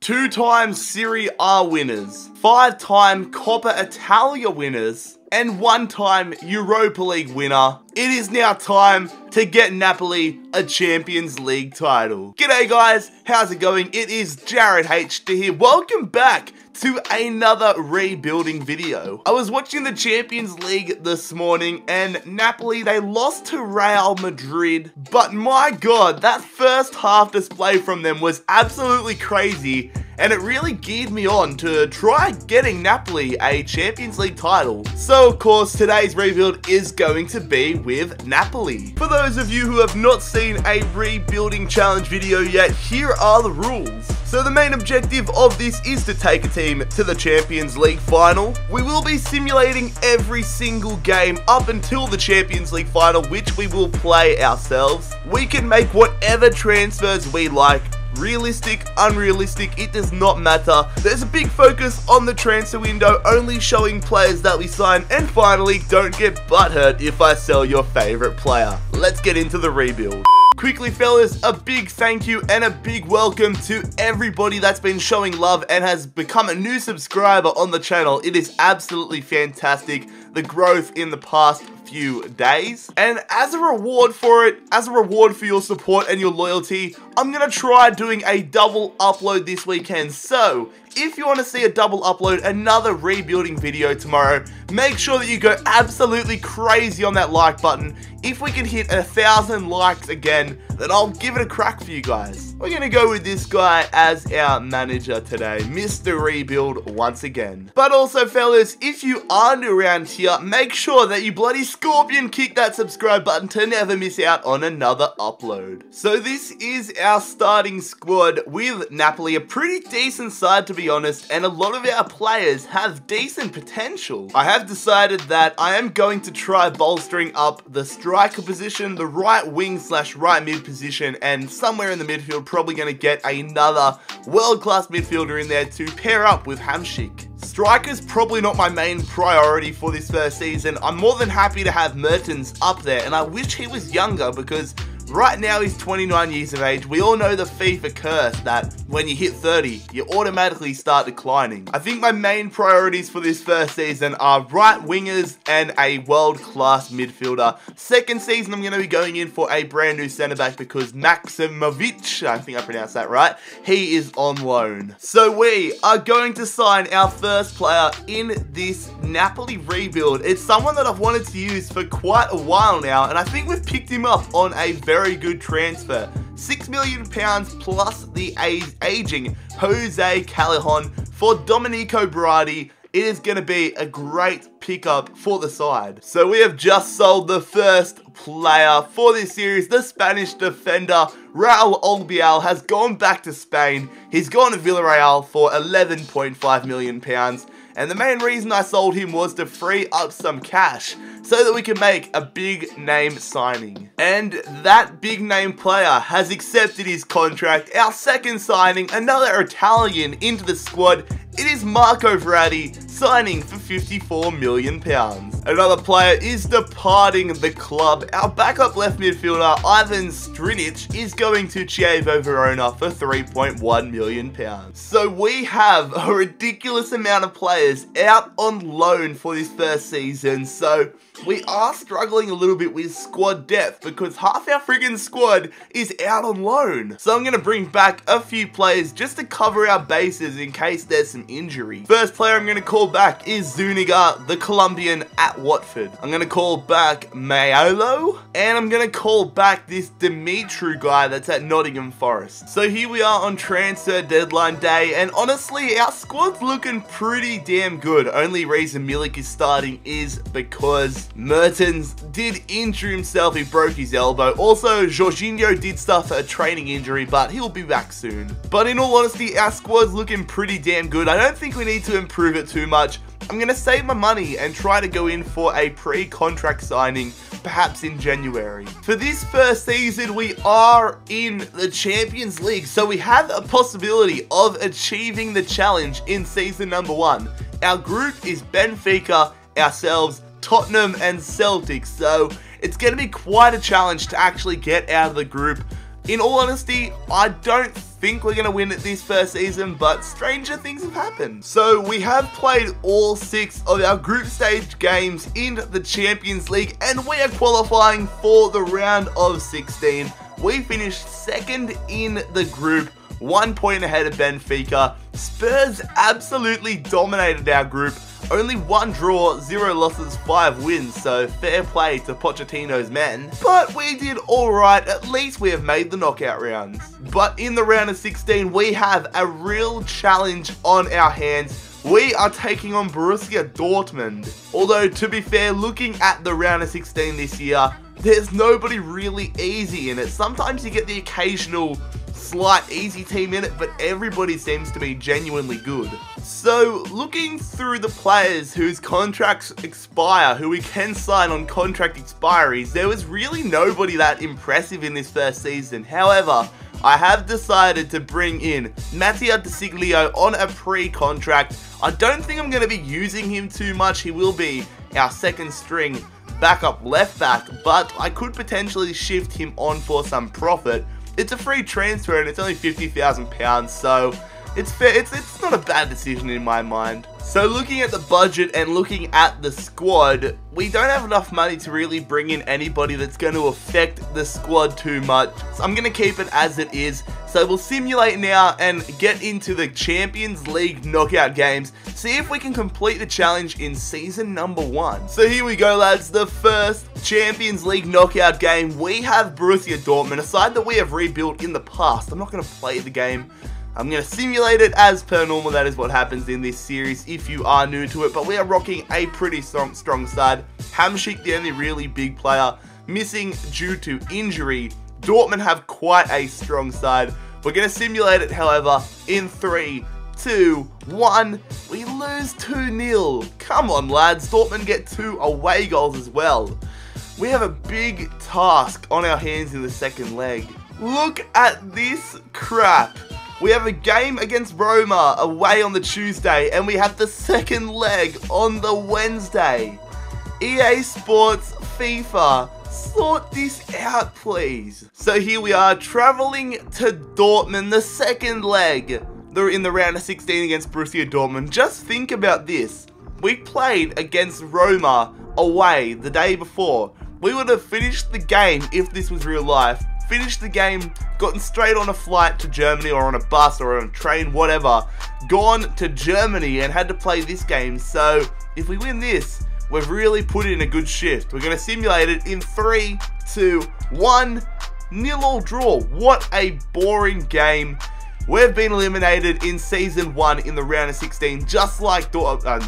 2-time Serie A winners, 5-time Coppa Italia winners, and 1-time Europa League winner. It is now time to get Napoli a Champions League title. G'day guys, how's it going? It is JarradHD here. Welcome back to another rebuilding video. I was watching the Champions League this morning and Napoli, they lost to Real Madrid, but my god, that first half display from them was absolutely crazy. And it really geared me on to try getting Napoli a Champions League title. So of course, today's rebuild is going to be with Napoli. For those of you who have not seen a rebuilding challenge video yet, here are the rules. So the main objective of this is to take a team to the Champions League final. We will be simulating every single game up until the Champions League final, which we will play ourselves. We can make whatever transfers we like. Realistic, unrealistic, it does not matter. There's a big focus on the transfer window, only showing players that we sign. And finally, don't get butthurt if I sell your favorite player. Let's get into the rebuild. Quickly fellas, a big thank you and a big welcome to everybody that's been showing love and has become a new subscriber on the channel. It is absolutely fantastic, the growth in the past few days. And as a reward for it, as a reward for your support and your loyalty, I'm gonna try doing a double upload this weekend. So if you want to see a double upload, another rebuilding video tomorrow, make sure that you go absolutely crazy on that like button. If we can hit 1,000 likes again, then I'll give it a crack for you guys. We're going to go with this guy as our manager today, Mr. Rebuild once again. But also fellas, if you are new around here, make sure that you bloody scorpion kick that subscribe button to never miss out on another upload. So this is our starting squad with Napoli, a pretty decent side to be honest, and a lot of our players have decent potential. I have decided that I am going to try bolstering up the striker position, the right wing / right mid position, and somewhere in the midfield, probably going to get another world-class midfielder in there to pair up with Hamsik. Striker's probably not my main priority for this first season. I'm more than happy to have Mertens up there, and I wish he was younger because right now he's 29 years of age. We all know the FIFA curse that when you hit 30, you automatically start declining. I think my main priorities for this first season are right wingers and a world-class midfielder. Second season, I'm going to be going in for a brand new centre-back because Maximovic, I think I pronounced that right, he is on loan. So we are going to sign our first player in this Napoli rebuild. It's someone that I've wanted to use for quite a while now, and I think we've picked him up on a very good transfer. £6 million plus the aging Jose Callejon for Domenico Berardi. It is going to be a great pickup for the side. So we have just sold the first player for this series. The Spanish defender Raul Albiol has gone back to Spain. He's gone to Villarreal for £11.5 million. And the main reason I sold him was to free up some cash so that we can make a big name signing. And that big name player has accepted his contract. Our second signing, another Italian into the squad. It is Marco Verratti signing for £54 million. Another player is departing the club. Our backup left midfielder, Ivan Strinic, is going to Chievo Verona for £3.1 million. So we have a ridiculous amount of players out on loan for this first season. So we are struggling a little bit with squad depth because half our friggin' squad is out on loan. So I'm going to bring back a few players just to cover our bases in case there's some injury. First player I'm going to call back is Zuniga, the Colombian at Watford. I'm going to call back Mayolo, and I'm going to call back this Dimitru guy that's at Nottingham Forest. So here we are on transfer deadline day, and honestly, our squad's looking pretty damn good. Only reason Milik is starting is because Mertens did injure himself. He broke his elbow. Also, Jorginho did suffer a training injury, but he'll be back soon. But in all honesty, our squad's looking pretty damn good. I don't think we need to improve it too much. I'm going to save my money and try to go in for a pre-contract signing, perhaps in January. For this first season, we are in the Champions League, so we have a possibility of achieving the challenge in season number 1. Our group is Benfica, ourselves, Tottenham and Celtic, so it's going to be quite a challenge to actually get out of the group In all honesty, I don't think we're going to win it this first season, but stranger things have happened. So we have played all 6 of our group stage games in the Champions League, and we are qualifying for the round of 16. We finished second in the group, 1 point ahead of Benfica. Spurs absolutely dominated our group. Only 1 draw, 0 losses, 5 wins, so fair play to Pochettino's men. But we did alright, at least we have made the knockout rounds. But in the round of 16, we have a real challenge on our hands. We are taking on Borussia Dortmund. Although, to be fair, looking at the round of 16 this year, there's nobody really easy in it. Sometimes you get the occasional slight easy team in it, but everybody seems to be genuinely good. So, looking through the players whose contracts expire, who we can sign on contract expiries, there was really nobody that impressive in this first season. However, I have decided to bring in Mattia De Siglio on a pre-contract. I don't think I'm going to be using him too much. He will be our second string backup left back, but I could potentially shift him on for some profit. It's a free transfer and it's only £50,000, so it's fair. It's not a bad decision in my mind. So looking at the budget and looking at the squad, we don't have enough money to really bring in anybody that's going to affect the squad too much. So I'm going to keep it as it is. So we'll simulate now and get into the Champions League knockout games. See if we can complete the challenge in season number 1. So here we go, lads. The first Champions League knockout game. We have Borussia Dortmund, a side that we have rebuilt in the past. I'm not going to play the game. I'm going to simulate it as per normal. That is what happens in this series if you are new to it. But we are rocking a pretty strong side. Hamšík, the only really big player, missing due to injury. Dortmund have quite a strong side. We're going to simulate it, however, in 3, 2, 1. We lose 2-0. Come on, lads. Dortmund get 2 away goals as well. We have a big task on our hands in the second leg. Look at this crap. We have a game against Roma away on the Tuesday, and we have the second leg on the Wednesday. EA Sports FIFA, sort this out, please. So here we are, traveling to Dortmund, the second leg. They're in the round of 16 against Borussia Dortmund. Just think about this. We played against Roma away the day before. We would have finished the game if this was real life. Finished the game, gotten straight on a flight to Germany or on a bus or on a train, whatever, gone to Germany and had to play this game. So if we win this, we've really put in a good shift. We're going to simulate it in 3, 2, 1, 0-all draw. What a boring game. We've been eliminated in season 1 in the round of 16, just like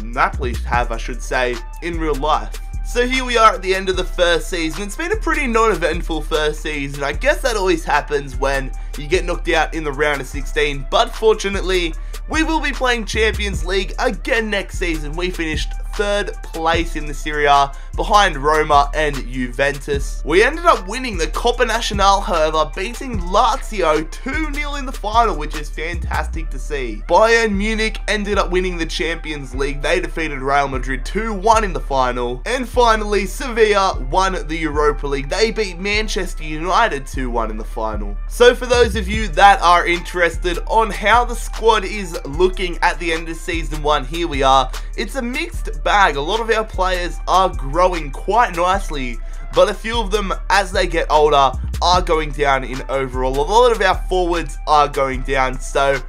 Napoli have, I should say, in real life. So here we are at the end of the first season. It's been a pretty non-eventful first season. I guess that always happens when you get knocked out in the round of 16. But fortunately, we will be playing Champions League again next season. We finished 3rd place in the Serie A behind Roma and Juventus. We ended up winning the Coppa Nacional, however, beating Lazio 2-0 in the final, which is fantastic to see. Bayern Munich ended up winning the Champions League. They defeated Real Madrid 2-1 in the final. And finally, Sevilla won the Europa League. They beat Manchester United 2-1 in the final. So for those of you that are interested on how the squad is looking at the end of season 1, here we are. It's a mixed bag. A lot of our players are growing quite nicely, but a few of them, as they get older, are going down in overall. A lot of our forwards are going down, so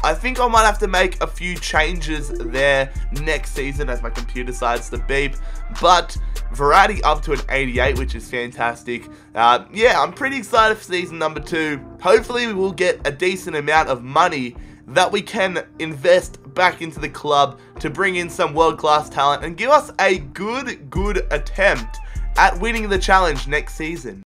I think I might have to make a few changes there next season as my computer decides to beep. But Verratti up to an 88, which is fantastic. Yeah, I'm pretty excited for season number 2. Hopefully we will get a decent amount of money that we can invest back into the club to bring in some world-class talent and give us a good attempt at winning the challenge next season.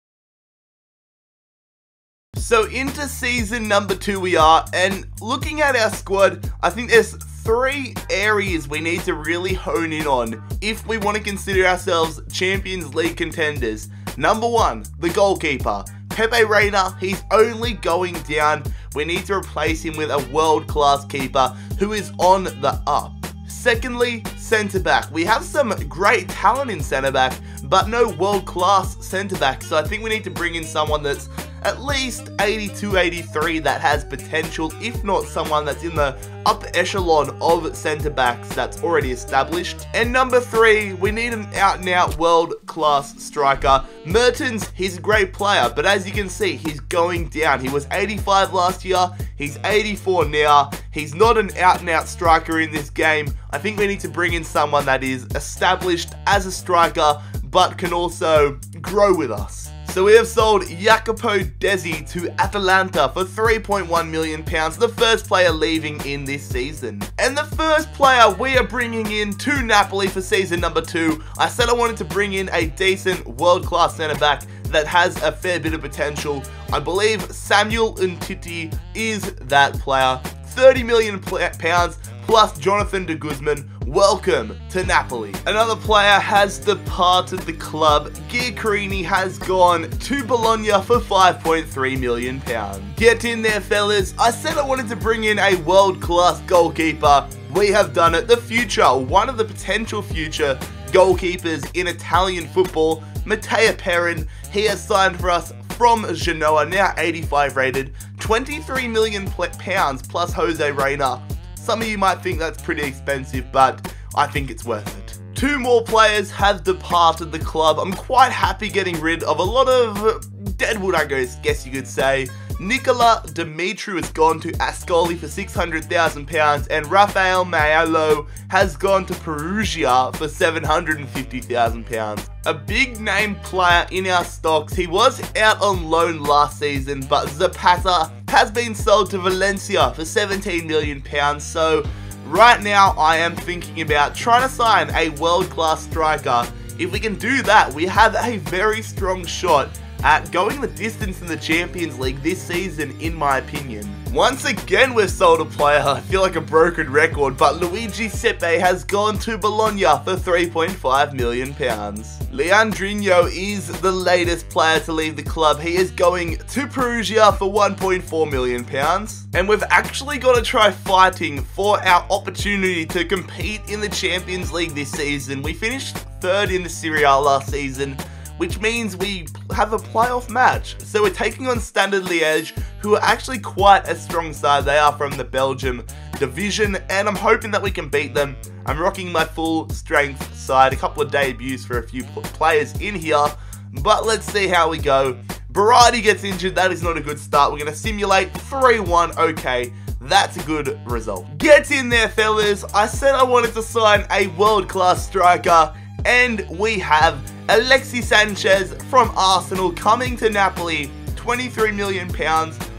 So into season number 2 we are, and looking at our squad, I think there's 3 areas we need to really hone in on if we want to consider ourselves Champions League contenders. Number 1, the goalkeeper. Pepe Reina, he's only going down. We need to replace him with a world-class keeper who is on the up. Secondly, centre-back. We have some great talent in centre-back, but no world-class centre-back. So I think we need to bring in someone that's at least 82, 83 that has potential, if not someone that's in the upper echelon of centre backs that's already established. And number 3, we need an out-and-out world-class striker. Mertens, he's a great player, but as you can see, he's going down. He was 85 last year, he's 84 now. He's not an out-and-out striker in this game. I think we need to bring in someone that is established as a striker, but can also grow with us. So we have sold Jacopo Desi to Atalanta for £3.1 million, the first player leaving in this season. And the first player we are bringing in to Napoli for season number 2, I said I wanted to bring in a decent world-class centre-back that has a fair bit of potential. I believe Samuel Umtiti is that player. £30 million plus Jonathan de Guzman. Welcome to Napoli. Another player has departed the club. Giaccherini has gone to Bologna for £5.3 million. Get in there, fellas. I said I wanted to bring in a world-class goalkeeper. We have done it. The future, one of the potential future goalkeepers in Italian football, Matteo Perin. He has signed for us from Genoa, now 85 rated, £23 million plus Jose Reina. Some of you might think that's pretty expensive, but I think it's worth it. 2 more players have departed the club. I'm quite happy getting rid of a lot of deadwood, I guess you could say. Nicola Dimitru has gone to Ascoli for £600,000 and Rafael Maiello has gone to Perugia for £750,000. A big name player in our stocks. He was out on loan last season, but Zapata has been sold to Valencia for £17 million. So right now I am thinking about trying to sign a world-class striker. If we can do that, we have a very strong shot at going the distance in the Champions League this season, in my opinion. Once again, we've sold a player. I feel like a broken record, but Luigi Sepe has gone to Bologna for £3.5 million. Leandrinho is the latest player to leave the club. He is going to Perugia for £1.4 million. And we've actually got to try fighting for our opportunity to compete in the Champions League this season. We finished 3rd in the Serie A last season, which means we have a playoff match. So we're taking on Standard Liège, who are actually quite a strong side. They are from the Belgium division, and I'm hoping that we can beat them. I'm rocking my full strength side, a couple of debuts for a few players in here, but let's see how we go. Berardi gets injured, that is not a good start. We're gonna simulate 3-1, okay. That's a good result. Get in there, fellas. I said I wanted to sign a world-class striker, and we have Alexis Sanchez from Arsenal coming to Napoli, £23 million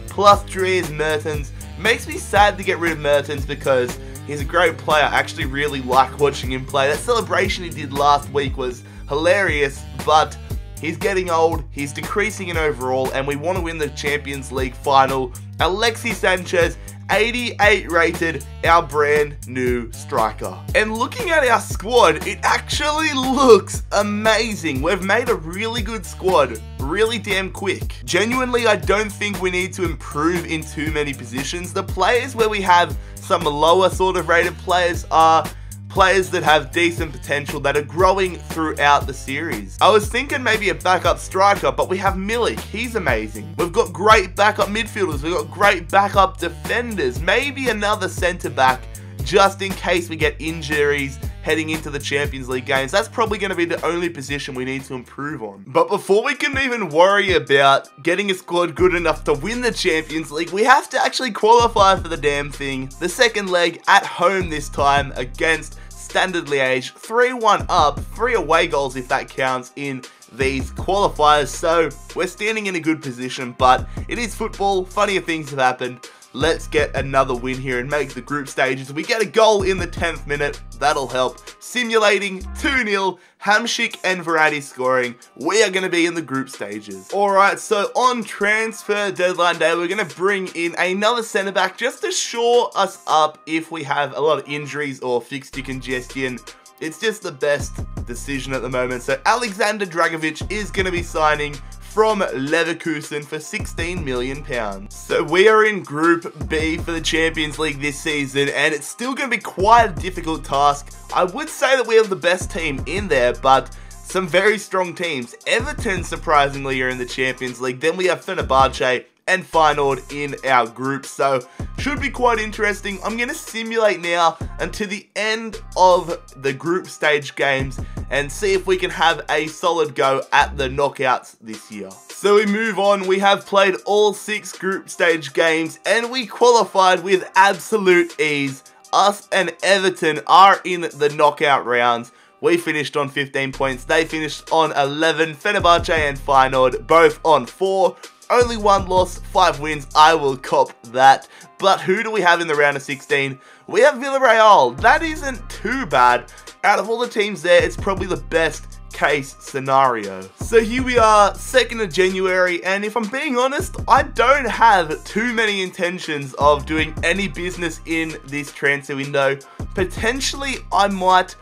plus Dries Mertens. Makes me sad to get rid of Mertens because he's a great player. I actually really like watching him play. That celebration he did last week was hilarious, but he's getting old, he's decreasing in overall, and we want to win the Champions League final. Alexis Sanchez, 88 rated, our brand new striker. And looking at our squad, it actually looks amazing. We've made a really good squad, really damn quick. Genuinely, I don't think we need to improve in too many positions. The players where we have some lower sort of rated players are players that have decent potential that are growing throughout the series. I was thinking maybe a backup striker, but we have Milik. He's amazing. We've got great backup midfielders. We've got great backup defenders. Maybe another centre back just in case we get injuries heading into the Champions League games. That's probably going to be the only position we need to improve on. But before we can even worry about getting a squad good enough to win the Champions League, we have to actually qualify for the damn thing. The second leg at home this time against Standard Liège, 3-1 up, 3 away goals if that counts in these qualifiers. So we're standing in a good position, but it is football. Funnier things have happened. Let's get another win here and make the group stages. We get a goal in the 10th minute. That'll help. Simulating 2-0. Hamšík and Verratti scoring. We are going to be in the group stages. Alright, so on transfer deadline day, we're going to bring in another centre back just to shore us up if we have a lot of injuries or fixture congestion. It's just the best decision at the moment. So Alexander Dragovic is going to be signing from Leverkusen for £16 million. So we are in Group B for the Champions League this season, and it's still going to be quite a difficult task. I would say that we have the best team in there, but some very strong teams. Everton, surprisingly, are in the Champions League. Then we have Fenerbahce and Feyenoord in our group, so should be quite interesting. I'm going to simulate now until the end of the group stage games and see if we can have a solid go at the knockouts this year. So we move on. We have played all 6 group stage games and we qualified with absolute ease. Us and Everton are in the knockout rounds. We finished on 15 points. They finished on 11. Fenerbahce and Feyenoord both on 4. Only 1 loss, 5 wins. I will cop that. But who do we have in the round of 16? We have Villarreal. That isn't too bad. Out of all the teams there, it's probably the best case scenario. So here we are, 2nd of January, and if I'm being honest, I don't have too many intentions of doing any business in this transfer window. Potentially, I might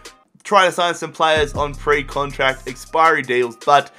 try to sign some players on pre-contract expiry deals, but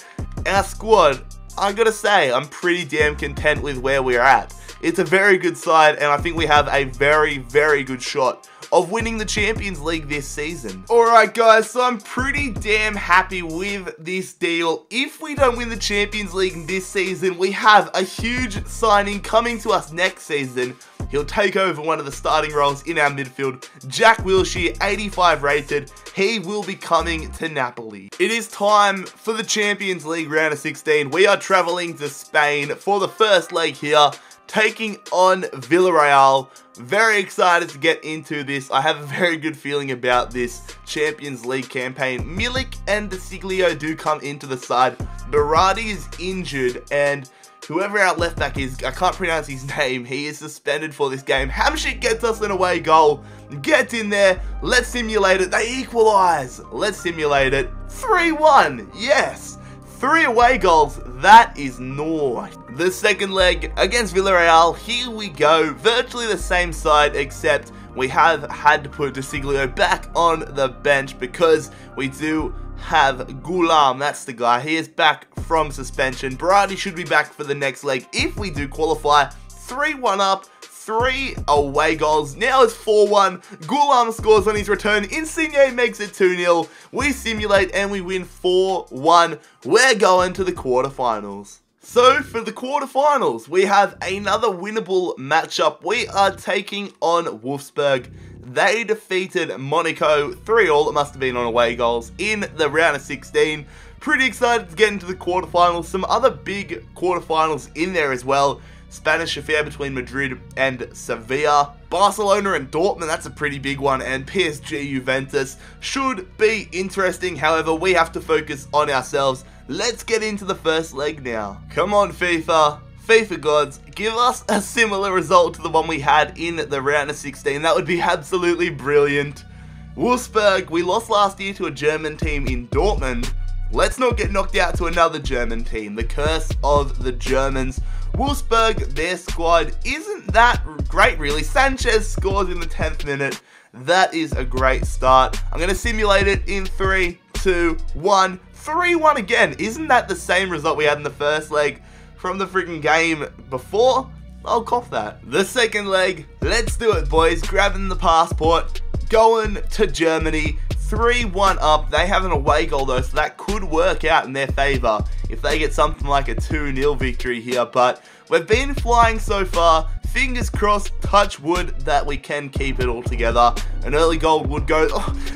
our squad, I gotta say, I'm pretty damn content with where we're at. It's a very good side, and I think we have a very, very good shot of winning the Champions League this season. Alright guys, so I'm pretty damn happy with this deal. If we don't win the Champions League this season, we have a huge signing coming to us next season. He'll take over one of the starting roles in our midfield. Jack Wilshere, 85 rated. He will be coming to Napoli. It is time for the Champions League round of 16. We are traveling to Spain for the first leg here, taking on Villarreal. Very excited to get into this. I have a very good feeling about this Champions League campaign. Milik and Desiglio do come into the side. Berardi is injured, and whoever our left back is, I can't pronounce his name, he is suspended for this game. Hamsik gets us an away goal. Get in there. Let's simulate it. They equalise. Let's simulate it. 3-1. Yes. 3 away goals. That is nice. The second leg against Villarreal. Here we go. Virtually the same side, except we have had to put Desiglio back on the bench because we do have Gulam. That's the guy. He is back from suspension. Berardi should be back for the next leg if we do qualify. 3-1 up. 3 away goals. Now it's 4-1. Gulam scores on his return. Insigne makes it 2-0. We simulate and we win 4-1. We're going to the quarterfinals. So for the quarterfinals, we have another winnable matchup. We are taking on Wolfsburg. They defeated Monaco 3-all. It must have been on away goals in the round of 16. Pretty excited to get into the quarterfinals. Some other big quarterfinals in there as well. Spanish affair between Madrid and Sevilla. Barcelona and Dortmund, that's a pretty big one. And PSG Juventus should be interesting. However, we have to focus on ourselves. Let's get into the first leg now. Come on, FIFA. FIFA gods, give us a similar result to the one we had in the round of 16. That would be absolutely brilliant. Wolfsburg, we lost last year to a German team in Dortmund. Let's not get knocked out to another German team. The curse of the Germans. Wolfsburg, their squad isn't that great really. Sanchez scores in the 10th minute. That is a great start. I'm going to simulate it in 3, 2, 1. 3-1 again. Isn't that the same result we had in the first leg from the freaking game before? I'll cough that. The second leg, let's do it boys. Grabbing the passport, going to Germany. 3-1 up. They have an away goal though, so that could work out in their favour if they get something like a 2-0 victory here. But we've been flying so far. Fingers crossed, touch wood, that we can keep it all together. An early goal would go,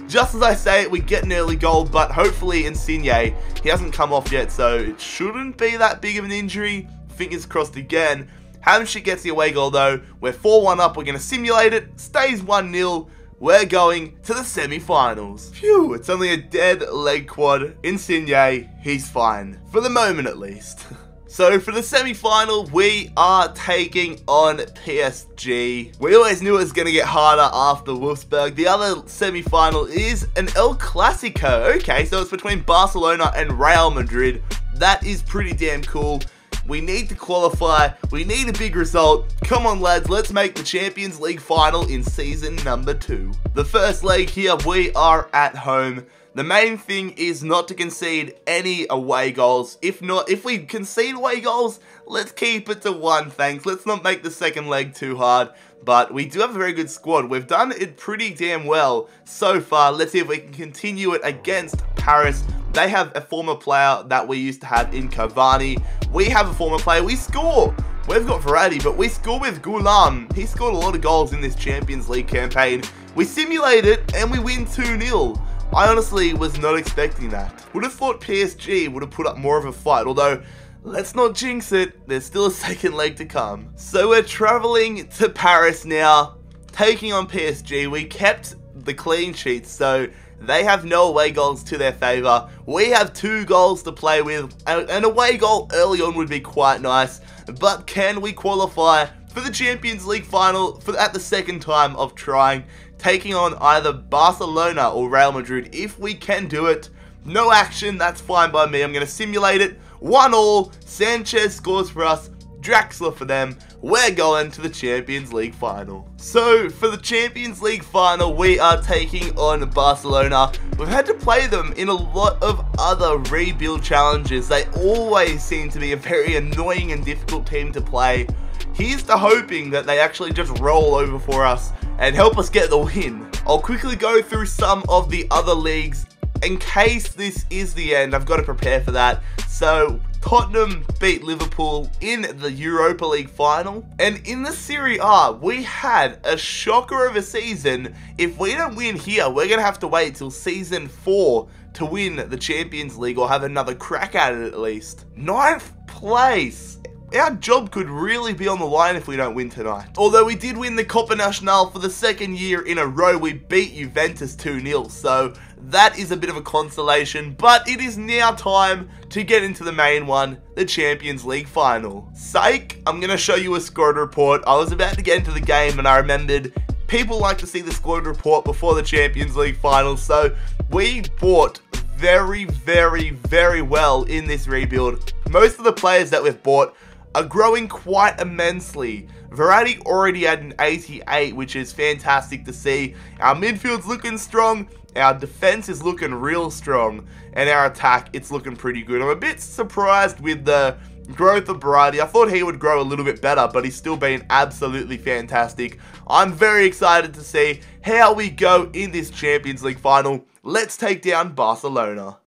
just as I say it, we get an early goal, but hopefully Insigne, he hasn't come off yet, so it shouldn't be that big of an injury. Fingers crossed again. Hamsik gets the away goal though. We're 4-1 up, we're going to simulate it, stays 1-0. We're going to the semi-finals. Phew, it's only a dead leg quad. Insigne, he's fine. For the moment at least. So for the semi-final, we are taking on PSG. We always knew it was going to get harder after Wolfsburg. The other semi-final is an El Clasico. Okay, so it's between Barcelona and Real Madrid. That is pretty damn cool. We need to qualify. We need a big result. Come on, lads. Let's make the Champions League final in season number 2. The first leg here, we are at home. The main thing is not to concede any away goals. If we concede away goals, let's keep it to 1, thanks. Let's not make the second leg too hard. But we do have a very good squad. We've done it pretty damn well so far. Let's see if we can continue it against Paris. They have a former player that we used to have in Cavani. We have a former player. We score. We've got Verratti, but we score with Gulam. He scored a lot of goals in this Champions League campaign. We simulate it and we win 2-0. I honestly was not expecting that. Would have thought PSG would have put up more of a fight, although let's not jinx it. There's still a second leg to come. So we're traveling to Paris now, taking on PSG. We kept the clean sheet, so they have no away goals to their favour. We have 2 goals to play with. An away goal early on would be quite nice. But can we qualify for the Champions League final at the second time of trying? Taking on either Barcelona or Real Madrid. If we can do it, no action, that's fine by me. I'm going to simulate it. 1-1. Sanchez scores for us. Draxler for them. We're going to the Champions League final. So for the Champions League final, we are taking on Barcelona. We've had to play them in a lot of other rebuild challenges. They always seem to be a very annoying and difficult team to play. Here's to hoping that they actually just roll over for us and help us get the win. I'll quickly go through some of the other leagues. In case this is the end, I've got to prepare for that. So Tottenham beat Liverpool in the Europa League final. And in the Serie A, we had a shocker of a season. If we don't win here, we're going to have to wait till season 4 to win the Champions League or have another crack at it at least. 9th place. Our job could really be on the line if we don't win tonight. Although we did win the Coppa Nacional for the second year in a row, we beat Juventus 2-0, so that is a bit of a consolation. But it is now time to get into the main one, the Champions League final. Psych, I'm going to show you a squad report. I was about to get into the game and I remembered people like to see the squad report before the Champions League final, so we bought very, very, very well in this rebuild. Most of the players that we've bought are growing quite immensely. Verratti already had an 88, which is fantastic to see. Our midfield's looking strong, our defense is looking real strong, and our attack, it's looking pretty good. I'm a bit surprised with the growth of Verratti. I thought he would grow a little bit better, but he's still been absolutely fantastic. I'm very excited to see how we go in this Champions League final. Let's take down Barcelona.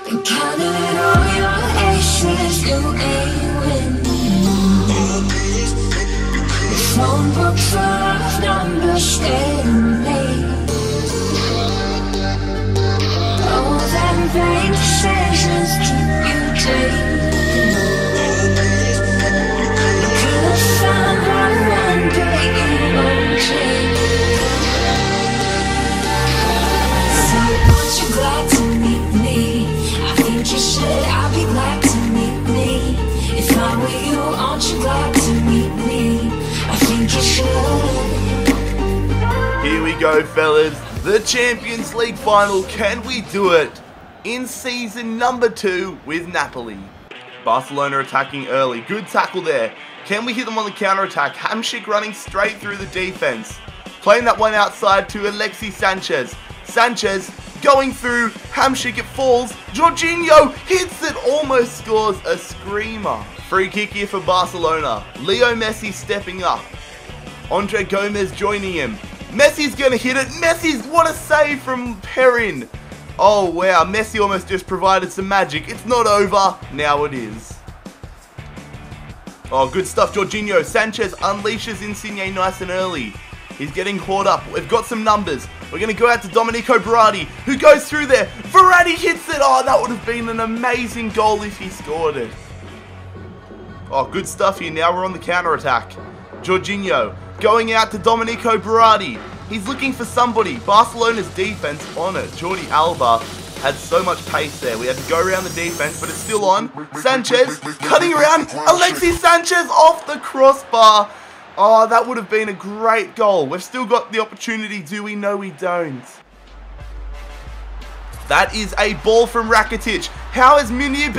And counting all your aces, you ain't winning. The phone book full of numbers staying late. All them vain decisions keep you dreaming. You could've found one day you won't change. So aren't you glad to meet me? You should, I'll be glad to meet me. If I were you, aren't you glad to meet me? I think you should. Here we go, fellas. The Champions League final. Can we do it in season number 2 with Napoli? Barcelona attacking early. Good tackle there. Can we hit them on the counter-attack? Hamšík running straight through the defense. Playing that one outside to Alexis Sanchez. Sanchez going through, Hamšík, it falls, Jorginho hits it, almost scores a screamer. Free kick here for Barcelona. Leo Messi stepping up. Andre Gomez joining him. Messi's going to hit it. Messi's, what a save from Perrin. Oh wow, Messi almost just provided some magic. It's not over. Now it is. Oh, good stuff, Jorginho. Sanchez unleashes Insigne nice and early. He's getting caught up. We've got some numbers. We're going to go out to Domenico Berardi, who goes through there. Verratti hits it. Oh, that would have been an amazing goal if he scored it. Oh, good stuff here. Now we're on the counter-attack. Jorginho going out to Domenico Berardi. He's looking for somebody. Barcelona's defense on it. Jordi Alba had so much pace there. We had to go around the defense, but it's still on. Sanchez cutting around. Alexis Sanchez off the crossbar. Oh, that would have been a great goal. We've still got the opportunity, do we? No, we don't. That is a ball from Rakitic. How has Meunier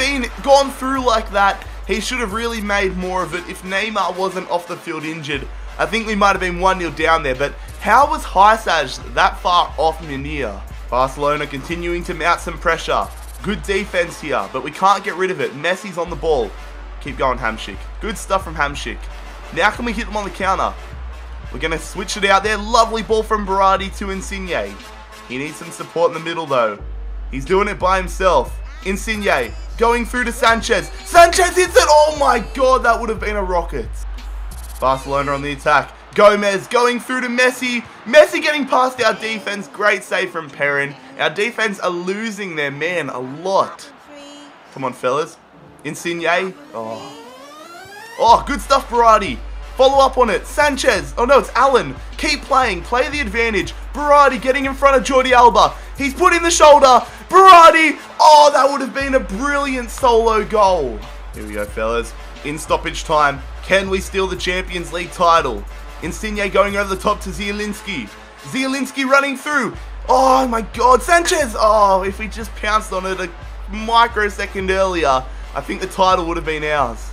gone through like that? He should have really made more of it. If Neymar wasn't off the field injured, I think we might have been 1-0 down there. But how was Hysaj that far off Meunier? Barcelona continuing to mount some pressure. Good defense here, but we can't get rid of it. Messi's on the ball. Keep going, Hamšík. Good stuff from Hamšík. Now can we hit them on the counter? We're going to switch it out there. Lovely ball from Berardi to Insigne. He needs some support in the middle though. He's doing it by himself. Insigne going through to Sanchez. Sanchez hits it. Oh my god, that would have been a rocket. Barcelona on the attack. Gomez going through to Messi. Messi getting past our defense. Great save from Perrin. Our defense are losing their man a lot. Come on, fellas. Insigne. Oh, good stuff, Berardi. Follow up on it. Sanchez. Oh no, it's Allen. Keep playing. Play the advantage. Berardi getting in front of Jordi Alba. He's put in the shoulder. Berardi. Oh, that would have been a brilliant solo goal. Here we go, fellas. In stoppage time. Can we steal the Champions League title? Insigne going over the top to Zielinski. Zielinski running through. Oh my god. Sanchez. Oh, if we just pounced on it a microsecond earlier, I think the title would have been ours.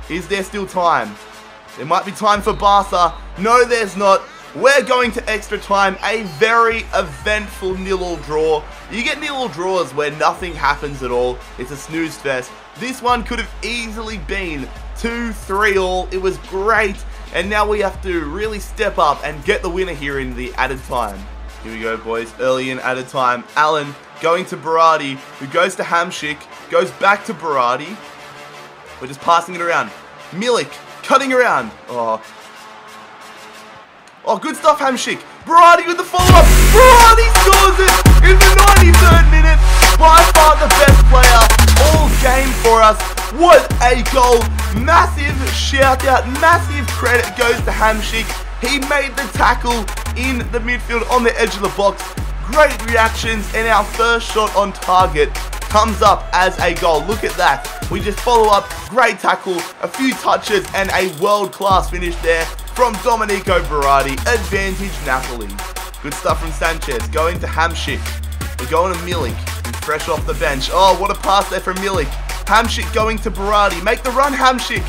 Is there still time? There might be time for Barca. No, there's not. We're going to extra time. A very eventful 0-0 draw. You get 0-0 draws where nothing happens at all. It's a snooze fest. This one could have easily been 2-3-all. It was great. And now we have to really step up and get the winner here in the added time. Here we go, boys. Early in added time. Allen going to Berardi, who goes to Hamšík. Goes back to Berardi. We're just passing it around. Milik cutting around. Oh, good stuff, Hamšík. Berardi with the follow-up. Berardi scores it in the 93rd minute. By far the best player all game for us. What a goal. Massive shout out, massive credit goes to Hamšík. He made the tackle in the midfield on the edge of the box. Great reactions, and our first shot on target comes up as a goal. Look at that. We just follow up. Great tackle, a few touches, and a world-class finish there from Domenico Berardi. Advantage Napoli. Good stuff from Sanchez. Going to Hamšík. We're going to Milik. He's fresh off the bench. Oh, what a pass there from Milik. Hamšík going to Berardi. Make the run, Hamšík.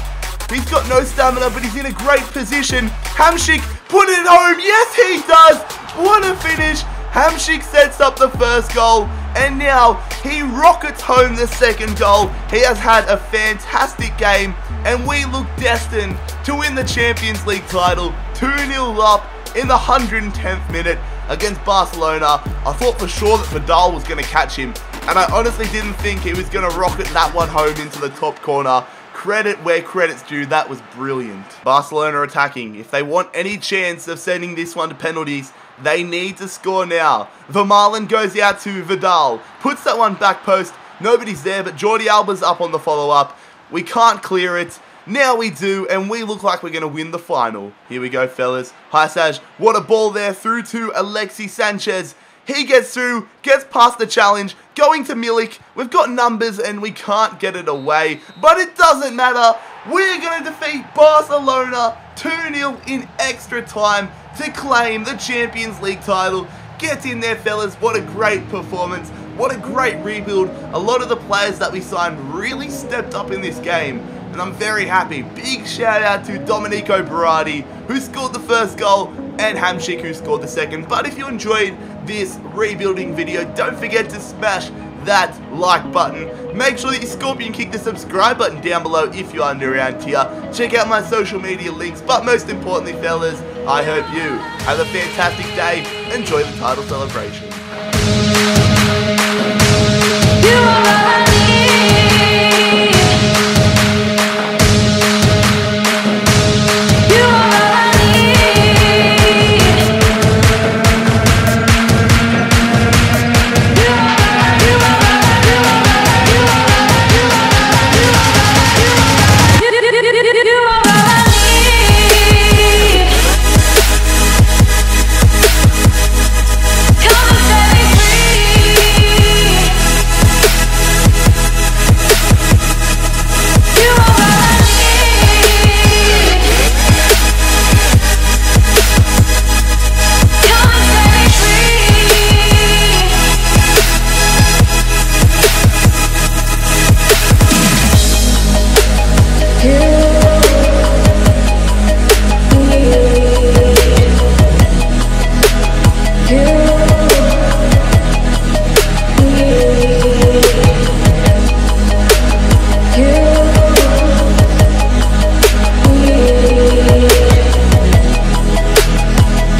He's got no stamina, but he's in a great position. Hamšík put it home. Yes, he does. What a finish. Hamšík sets up the first goal, and now he rockets home the second goal. He has had a fantastic game, and we look destined to win the Champions League title 2-0 up in the 110th minute against Barcelona. I thought for sure that Vidal was going to catch him, and I honestly didn't think he was going to rocket that one home into the top corner. Credit where credit's due, that was brilliant. Barcelona attacking. If they want any chance of sending this one to penalties, they need to score now. Vermaelen goes out to Vidal. Puts that one back post. Nobody's there, but Jordi Alba's up on the follow-up. We can't clear it. Now we do, and we look like we're going to win the final. Here we go, fellas. Haisaj, what a ball there through to Alexis Sanchez. He gets through, gets past the challenge, going to Milik. We've got numbers and we can't get it away, but it doesn't matter. We're going to defeat Barcelona 2-0 in extra time to claim the Champions League title. Get in there, fellas. What a great performance. What a great rebuild. A lot of the players that we signed really stepped up in this game, and I'm very happy. Big shout out to Domenico Berardi, who scored the first goal, and Hamšík, who scored the second. But if you enjoyed this rebuilding video, don't forget to smash that like button. Make sure that you scorpion kick the subscribe button down below if you are new around here. Check out my social media links, but most importantly, fellas, I hope you have a fantastic day. Enjoy the title celebration.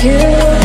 You